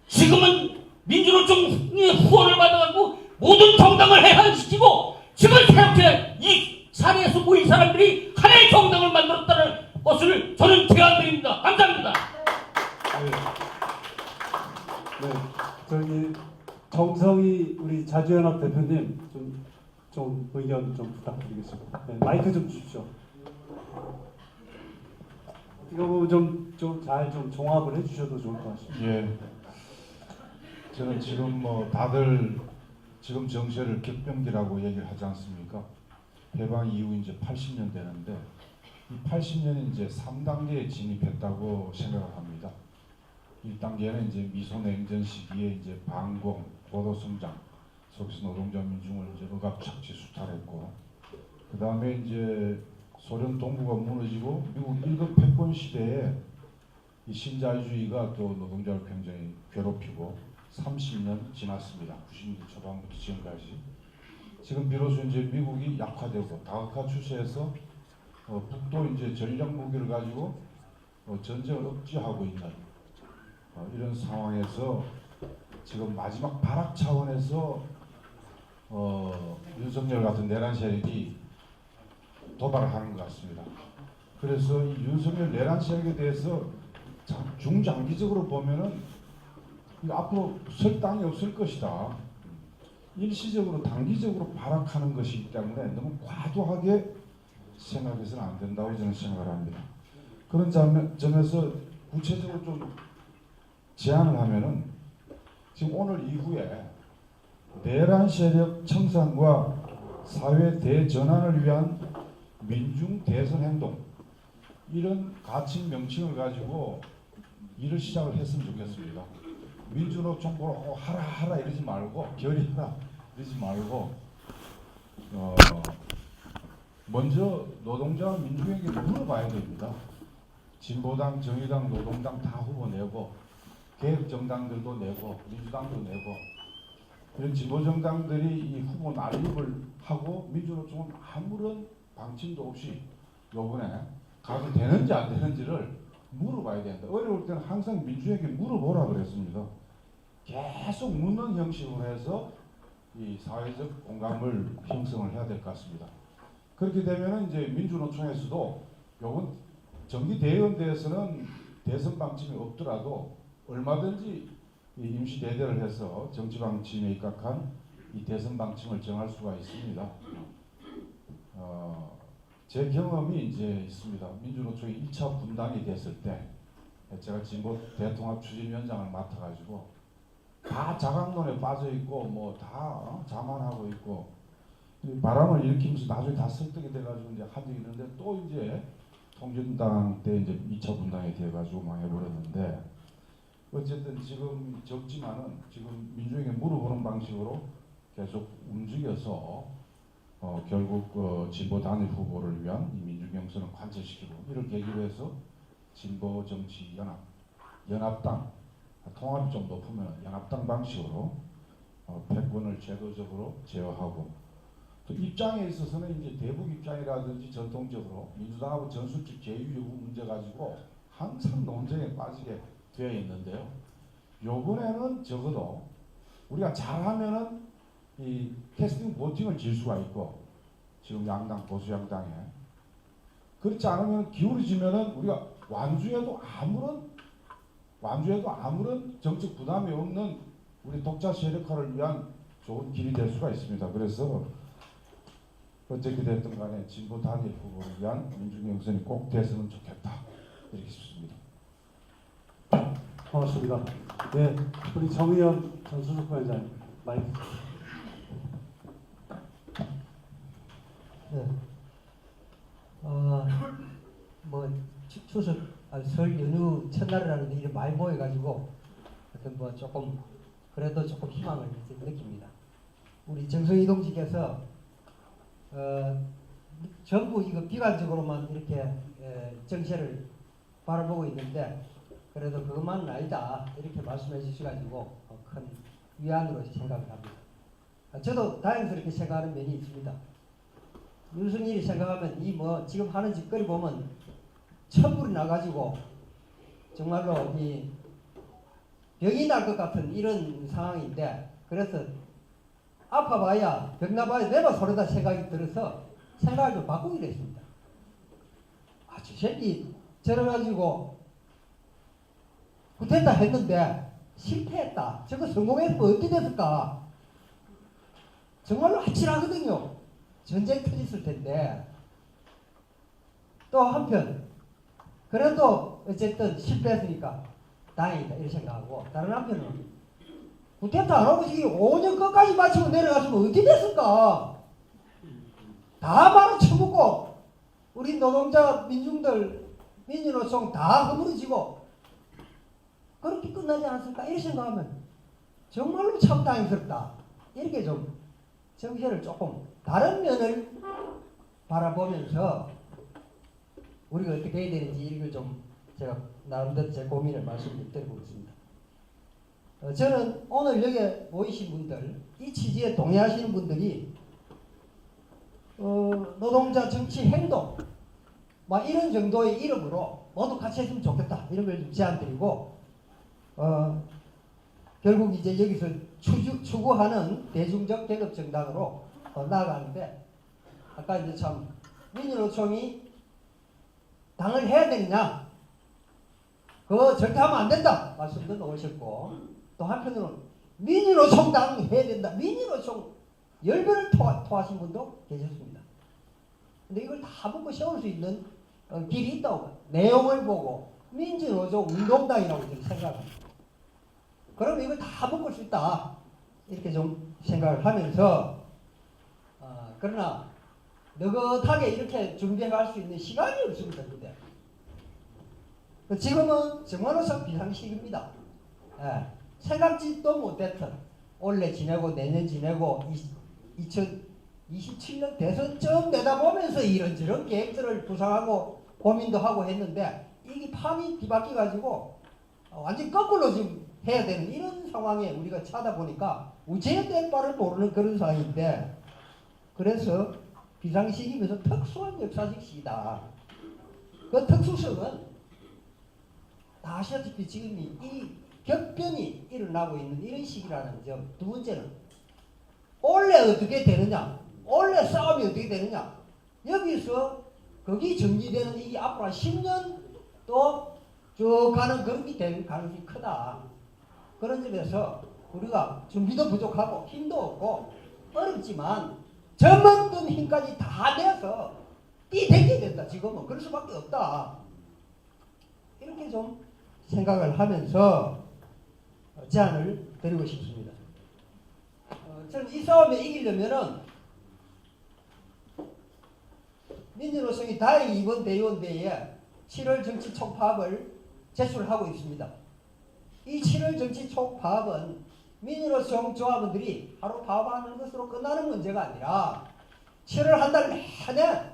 지금은 민주노총의 후원을 받아가지고 모든 정당을 해산시키고 지금 이렇게 이 사례에서 모인 사람들이 하나의 정당을 만들었다는 것을 저는 제안드립니다. 감사합니다. 네, 저기 정성희 우리 자주연합 대표님 좀 의견 좀 부탁드리겠습니다. 네, 마이크 좀 주십시오. 이거 좀 잘 좀 종합을 해주셔도 좋을 것 같습니다. 예. 저는 지금 뭐 다들 지금 정세를 격변기라고 얘기를 하지 않습니까? 해방 이후 이제 80년 되는데 이 80년이 이제 3단계에 진입했다고 생각을 합니다. 1단계는 이제 미소냉전 시기에 이제 반공, 고도성장 속에서 노동자 민중을 이제 억압착취 수탈했고, 그 다음에 이제 소련 동부가 무너지고 미국 1급 패권 시대에 이 신자유주의가 또 노동자를 굉장히 괴롭히고 30년 지났습니다. 90년대 초반부터 지금까지. 지금 비로소 이제 미국이 약화되고 다각화 추세에서 북도 이제 전략 무기를 가지고 전쟁을 억제하고 있는 이런 상황에서 지금 마지막 발악 차원에서 윤석열 같은 내란 세력이 도발을 하는 것 같습니다. 그래서 이 윤석열 내란 세력에 대해서 중장기적으로 보면은 이거 앞으로 설 땅이 없을 것이다. 일시적으로 단기적으로 발악하는 것이기 때문에 너무 과도하게 생각해서는 안 된다고 저는 생각을 합니다. 그런 점에서 구체적으로 좀 제안을 하면은 지금 오늘 이후에 내란 세력 청산과 사회 대전환을 위한 민중 대선 행동 이런 가칭 명칭을 가지고 일을 시작을 했으면 좋겠습니다. 민주노총 보러 하라 이러지 말고 결의하라 이러지 말고 먼저 노동자 민중에게 물어봐야 됩니다. 진보당, 정의당, 노동당 다 후보 내고 개혁정당들도 내고 민주당도 내고 이런 진보정당들이 이 후보 난입을 하고 민주노총은 아무런 방침도 없이 요번에 가도 되는지 안 되는지를 물어봐야 된다. 어려울 때는 항상 민주에게 물어보라 그랬습니다. 계속 묻는 형식으로 해서 이 사회적 공감을 형성을 해야 될 것 같습니다. 그렇게 되면 이제 민주노총에서도 요번 정기 대의원대에서는 대선 방침이 없더라도 얼마든지 이 임시 대대를 해서 정치 방침에 입각한 이 대선 방침을 정할 수가 있습니다. 제 경험이 이제 있습니다. 민주노총이 1차 분당이 됐을 때 제가 진보 대통합 추진위원장을 맡아가지고 다 자강론에 빠져 있고 뭐 다 자만하고 있고 바람을 일으키면서 나중에 다 설득이 돼가지고 이제 한 적이 있는데 또 이제 통진당 때 이제 2차 분당이 돼가지고 망해버렸는데 어쨌든 지금 적지만은 지금 민주에게 물어보는 방식으로 계속 움직여서 결국 진보 단일 후보를 위한 이 민주 경선을 관철시키고 이를 계기로 해서 진보 정치 연합당 통합이 좀 높으면 연합당 방식으로 패권을 제도적으로 제어하고 또 입장에 있어서는 이제 대북 입장이라든지 전통적으로 민주당하고 전술적 제휴 여부 문제 가지고 항상 논쟁에 빠지게 되어 있는데요. 요번에는 적어도 우리가 잘하면은 이 캐스팅 보팅을 질 수가 있고 지금 양당 보수 양당에 그렇지 않으면 기울어지면은 우리가 완주해도 아무런 정책 부담이 없는 우리 독자 세력화를 위한 좋은 길이 될 수가 있습니다. 그래서 어떻게 됐든 간에 진보 단일 후보를 위한 민주경선이 꼭 됐으면 좋겠다 이렇게 싶습니다. 고맙습니다. 네, 우리 정의연 전수석 부위원장님 마이크. 네. 뭐 추석 설 연휴 첫날이라는 게 이렇게 많이 모여가지고 하여튼 뭐 조금 그래도 조금 희망을 느낍니다. 우리 정성희 동지께서 전부 이거 비관적으로만 이렇게 정세를 바라보고 있는데 그래도 그것만은 아니다 이렇게 말씀해 주셔가지고 큰 위안으로 생각을 합니다. 저도 다행스럽게 생각하는 면이 있습니다. 윤석열이 생각하면 이 뭐 지금 하는 짓거리 보면 천불이 나가지고 정말로 이 병이 날 것 같은 이런 상황인데, 그래서 아파봐야 병나봐야 내가 소리다 생각이 들어서 생각을 좀 바꾸기로 했습니다. 아, 저 새끼 저래가지고 구텐다 했는데 실패했다. 저거 성공했으면 어떻게 됐을까? 정말로 아찔하거든요. 전쟁 터졌을 텐데. 또 한편 그래도 어쨌든 실패했으니까 다행이다 이렇게 생각하고, 다른 한편은 구텐타 안 하고 지금 5년 끝까지 마치고 내려갔으면 어떻게 됐을까? 다 바로 쳐먹고 우리 노동자 민중들 민주노총 다 허물어지고 그렇게 끝나지 않았을까 이렇게 생각하면 정말로 참 다행스럽다. 이렇게 좀 정신을 조금 다른 면을 바라보면서 우리가 어떻게 해야 되는지 이걸 좀 제가 나름대로 제 고민을 말씀드려보겠습니다. 저는 오늘 여기 모이신 분들, 이 취지에 동의하시는 분들이 노동자 정치 행동 막 이런 정도의 이름으로 모두 같이 했으면 좋겠다 이런 걸 좀 제안드리고, 결국 이제 여기서 추구하는 대중적 계급 정당으로 나아가는데, 아까 이제 참 민주노총이 당을 해야 되느냐, 그거 절대 하면 안 된다 말씀도 나오셨고, 또 한편으로는 민주노총 당 해야 된다, 민주노총 열변을 토하신 분도 계셨습니다. 근데 이걸 다 보고 세울 수 있는 길이 있다고 봐요. 내용을 보고 민주노총 운동당이라고 생각합니다. 그럼 이걸 다 바꿀 수 있다 이렇게 좀 생각을 하면서, 그러나 느긋하게 이렇게 준비할 수 있는 시간이 없습니다. 그때 지금은 정말로서 비상시기입니다. 생각지도 못했던 올해 지내고 내년 지내고 2027년 대선쯤 내다보면서 이런저런 계획들을 구상하고 고민도 하고 했는데, 이게 판이 뒤바뀌어 가지고 완전 거꾸로 지금 해야 되는 이런 상황에 우리가 차다 보니까 우체에 뗄 바를 모르는 그런 상황인데, 그래서 비상시기면서 특수한 역사적 시기다. 그 특수성은 다 아시다시피 지금 이 격변이 일어나고 있는 이런 시기라는 점. 두 번째는 원래 어떻게 되느냐, 원래 싸움이 어떻게 되느냐, 여기서 거기 정리되는 이게 앞으로 한 10년 또 쭉 가는 그런 게 될 가능성이 크다. 그런 점에서 우리가 준비도 부족하고 힘도 없고 어렵지만 저만큼 힘까지 다 내서 뛰댕겨야 된다. 지금은 그럴 수밖에 없다. 이렇게 좀 생각을 하면서 제안을 드리고 싶습니다. 저는 이 싸움에 이기려면은 민주노총이 다행히 이번 대의원대회에 7월 정치 총파업을 제출하고 있습니다. 이 7월 정치 총파업은 민주노총 조합원들이 하루 파업하는 것으로 끝나는 문제가 아니라 7월 한 달 내내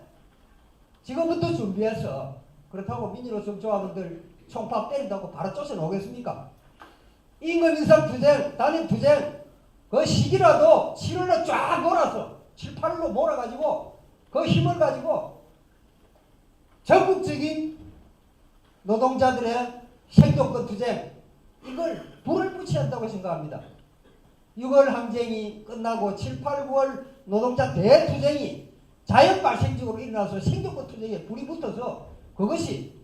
지금부터 준비해서, 그렇다고 민주노총 조합원들 총파업 때린다고 바로 쫓아나오겠습니까? 임금 인상 투쟁, 단임 투쟁 그 시기라도 7월에 쫙 몰아서 7, 8일로 몰아가지고 그 힘을 가지고 전국적인 노동자들의 생존권 투쟁, 이걸 불을 붙여야 한다고 생각합니다. 6월 항쟁이 끝나고 7, 8, 9월 노동자 대투쟁이 자연 발생적으로 일어나서 생존권 투쟁에 불이 붙어서 그것이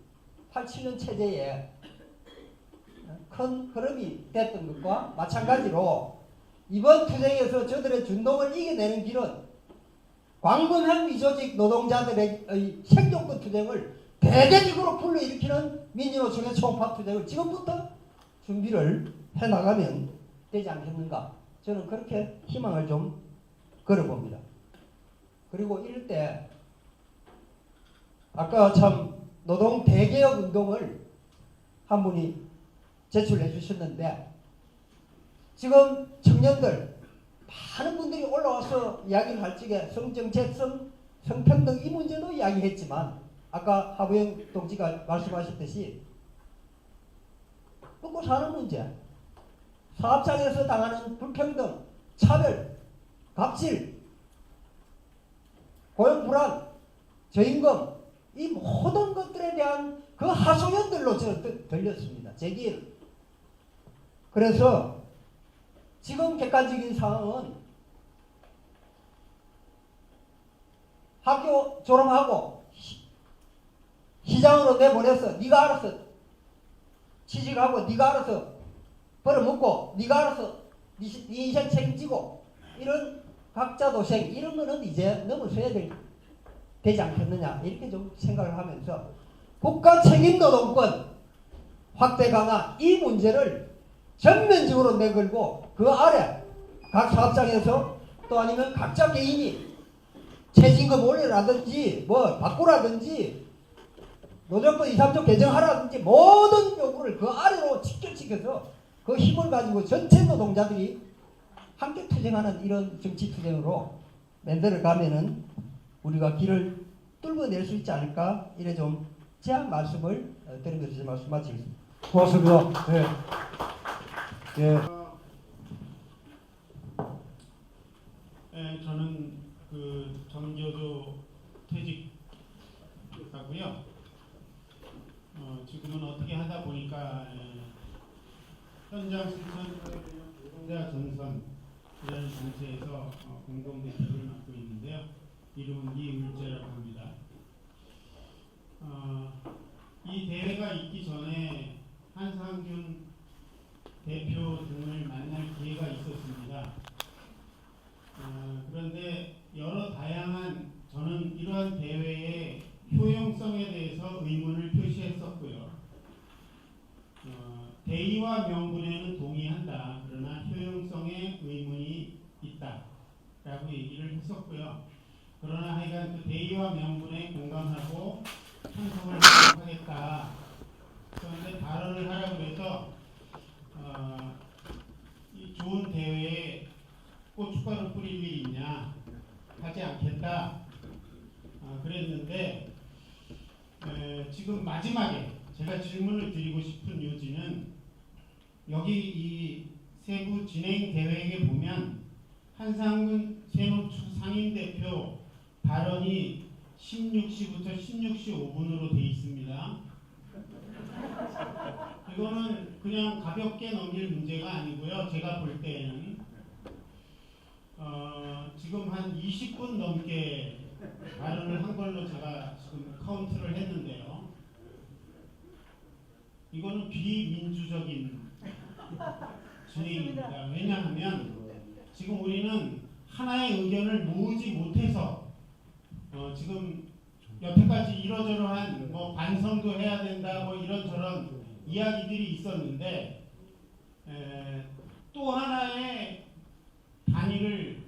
87년 체제에 큰 흐름이 됐던 것과 마찬가지로 이번 투쟁에서 저들의 준동을 이겨내는 길은 광범한 미조직 노동자들의 생존권 투쟁을 대대적으로 불러일으키는 민주노총의 총파업 투쟁을 지금부터 준비를 해나가면 되지 않겠는가, 저는 그렇게 희망을 좀 걸어봅니다. 그리고 이럴 때 아까 참 노동 대개혁 운동을 한 분이 제출해 주셨는데, 지금 청년들 많은 분들이 올라와서 이야기를 할 적에 성정체성, 성평등 이 문제도 이야기했지만, 아까 하부영 동지가 말씀하셨듯이 먹고 사는 문제, 사업장에서 당하는 불평등, 차별, 갑질, 고용 불안, 저임금, 이 모든 것들에 대한 그 하소연들로 들렸습니다. 제기를. 그래서 지금 객관적인 상황은 학교 졸업하고 시장으로 내보내서 네가 알아서 취직하고 네가 알아서 벌어먹고 네가 알아서 네 인생 책임지고 이런 각자 도생 이런 거는 이제 넘어서야 되지 않겠느냐 이렇게 좀 생각을 하면서 국가 책임 노동권 확대 강화 이 문제를 전면적으로 내걸고 그 아래 각 사업장에서 또 아니면 각자 개인이 최저임금 올려라든지 뭐 바꾸라든지 노조권 2, 3조 개정하라든지 모든 요구를 그 아래로 직결시켜서 그 힘을 가지고 전체 노동자들이 함께 투쟁하는 이런 정치 투쟁으로 만들어 가면은 우리가 길을 뚫어낼 수 있지 않을까 이래 좀 제안 말씀을 드리면서 제 말씀 마치겠습니다. 고맙습니다. 네. 예. 네, 저는 그 정교조 퇴직하고요. 지금은 어떻게 하다 보니까 현장 실천 노동자 전선 이라는 단체에서 공동대표를 맡고 있는데요. 이름은 이을재라고 합니다. 이 대회가 있기 전에 한상균 대표 등을 만날 기회가 있었습니다. 그런데 여러 다양한 저는 이러한 대회의 효용성에 대해서 의문을 표시했었고요. 대의와 명분에는 동의한다. 그러나 효용성에 의문이 있다라고 얘기를 했었고요. 그러나 하여간 그 대의와 명분에 공감하고 찬성을 하겠다. 그런데 발언을 하라고 해서 이 좋은 대회에 고춧가루 뿌릴 일이 있냐 하지 않겠다 그랬는데 지금 마지막에 제가 질문을 드리고 싶은 요지는 여기 이 세부 진행 계획에 보면 한상균 새노초 상임대표 발언이 16시부터 16시 5분으로 돼 있습니다. 이거는 그냥 가볍게 넘길 문제가 아니고요. 제가 볼 때는 지금 한 20분 넘게 발언을 한 걸로 제가 지금 카운트를 했는데요. 이거는 비민주적인 진행입니다. 왜냐하면 지금 우리는 하나의 의견을 모으지 못해서 지금 여태까지 이러저러한 뭐 반성도 해야 된다 뭐 이런저런 이야기들이 있었는데 또 하나의 단위를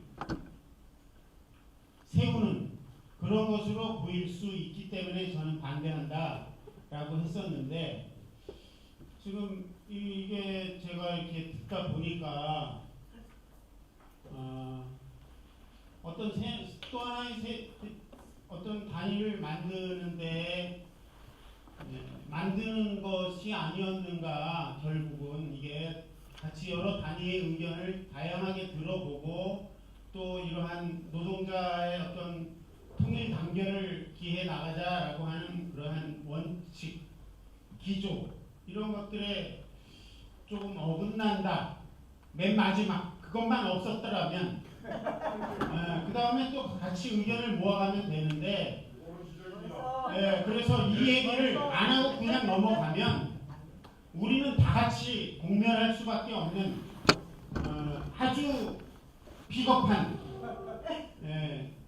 세우는 그런 것으로 보일 수 있기 때문에 저는 반대한다라고 했었는데 지금 이게 제가 이렇게 듣다 보니까 또 하나의 어떤 단위를 만드는데 만드는 것이 아니었는가. 결국은 이게 같이 여러 단위의 의견을 다양하게 들어보고 또 이러한 노동자의 어떤 통일 단결을 기해 나가자라고 하는 그러한 원칙, 기조 이런 것들에 조금 어긋난다. 맨 마지막 그것만 없었더라면 그 다음에 또 같이 의견을 모아가면 되는데 그래서 이 얘기를 안 하고 그냥 넘어가면 우리는 다 같이 공멸할 수밖에 없는 아주 비겁한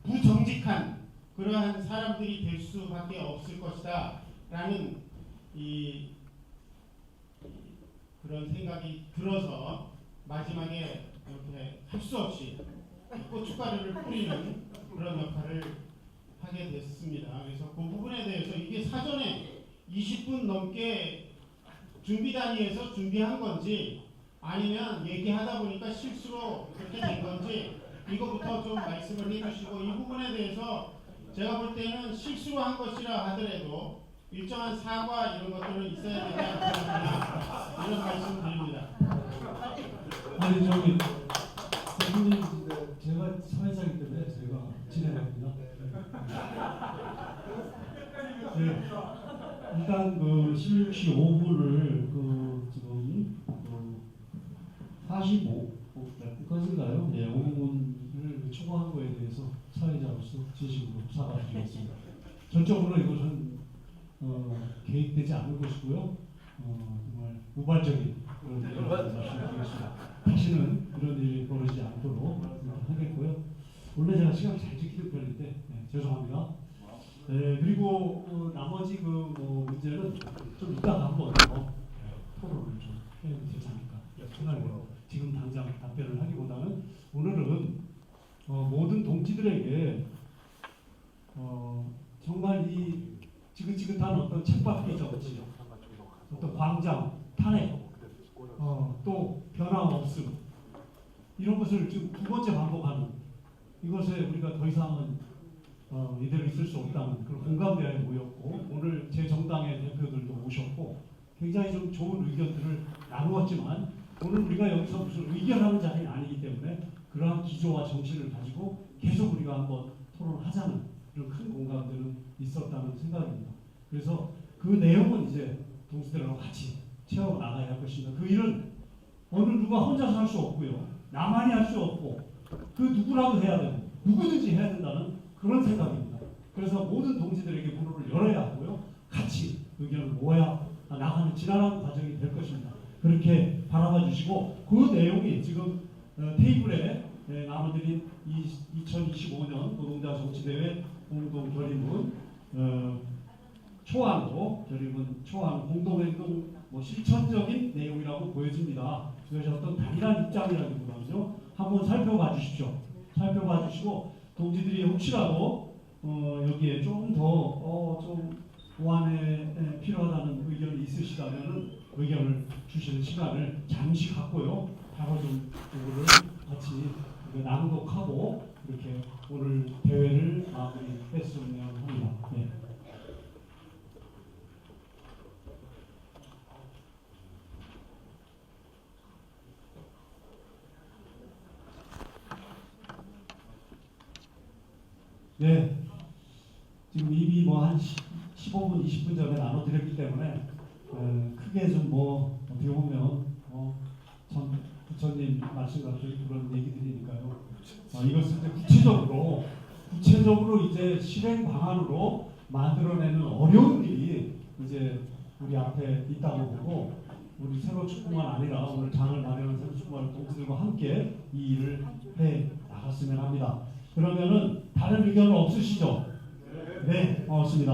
부정직한 그러한 사람들이 될 수밖에 없을 것이다 라는 그런 생각이 들어서 마지막에 이렇게 할 수 없이 고춧가루를 뿌리는 그런 역할을 하게 됐습니다. 그래서 그 부분에 대해서 이게 사전에 20분 넘게 준비 단위에서 준비한 건지 아니면 얘기하다 보니까 실수로 그렇게 된 건지 이거부터 좀 말씀을 해주시고 이 부분에 대해서 제가 볼 때는 실수로 한 것이라 하더라도 일정한 사과 이런 것들은 있어야 되지 않겠느냐 이런 말씀 드립니다. 아니 저기 대표님 제가 사회자이기 때문에 제가 진행합니다. 네, 일단 그 16시 5분을 그 지금 45건인가요? 예, 5분을 초과한 거에 대해서 사회자로서 진심으로 사과드리겠습니다. 전적으로 이것은 계획되지 않은 것이고요. 정말 우발적인 그런 일을 말씀드리겠습니다. 다시는 이런 일이 벌어지지 않도록 하겠고요. 원래 제가 시간 잘 지키는 편인데 네, 죄송합니다. 네, 그리고 나머지 그 문제는 좀 이따가 한번 더 토론을 좀 해야 되지 않을까 생각해요. 지금 당장 답변을 하기보다는 오늘은 모든 동지들에게 정말 이 지긋지긋한 어떤 쳇바퀴 정치, 어떤 광장, 탄핵, 또 변함없음 이런 것을 지금 두 번째 반복하는 이것에 우리가 더 이상은 이대로 있을 수 없다는 그런 공감대에 모였고 오늘 제 정당의 대표들도 오셨고 굉장히 좀 좋은 의견들을 나누었지만 오늘 우리가 여기서 무슨 의견하는 자리는 아니기 때문에 그러한 기조와 정신을 가지고 계속 우리가 한번 토론하자는 그런 큰 공감대는 있었다는 생각입니다. 그래서 그 내용은 이제 동지들하고 같이 채워 나가야 할 것입니다. 그 일은 어느 누가 혼자서 할 수 없고요. 나만이 할 수 없고 그 누구라도 해야 되고 누구든지 해야 된다는 그런 생각입니다. 그래서 모든 동지들에게 문을 열어야 하고요. 같이 의견을 모아야 나가는 지난한 과정이 될 것입니다. 그렇게 바라봐 주시고 그 내용이 지금 테이블에 나눠드린 2025년 노동자 정치대회 공동 결의문 초안으로 결의문 초안 공동행동 실천적인 내용이라고 보여집니다. 그것이 어떤 단일한 입장이라기보다는요. 한번 살펴봐 주십시오. 살펴봐 주시고 동지들이 혹시라도 여기에 좀 더 좀 보완에 필요하다는 의견이 있으시다면은 의견을 주시는 시간을 잠시 갖고요. 바로 좀 이거를 같이 낭독하고 이렇게 오늘 대회를 마무리했으면 합니다. 네. 네, 지금 이미 한 15분, 20분 전에 나눠드렸기 때문에 크게 좀 어떻게 보면 전 부처님 말씀 같은 그런 얘기들이니까요. 이것을 이제 구체적으로 이제 실행 방안으로 만들어내는 어려운 일이 이제 우리 앞에 있다고 보고 우리 새로 축구만 아니라 오늘 장을 마련한 새로 축구만 동지들과 함께 이 일을 해 나갔으면 합니다. 그러면은 다른 의견은 없으시죠? 네, 고맙습니다.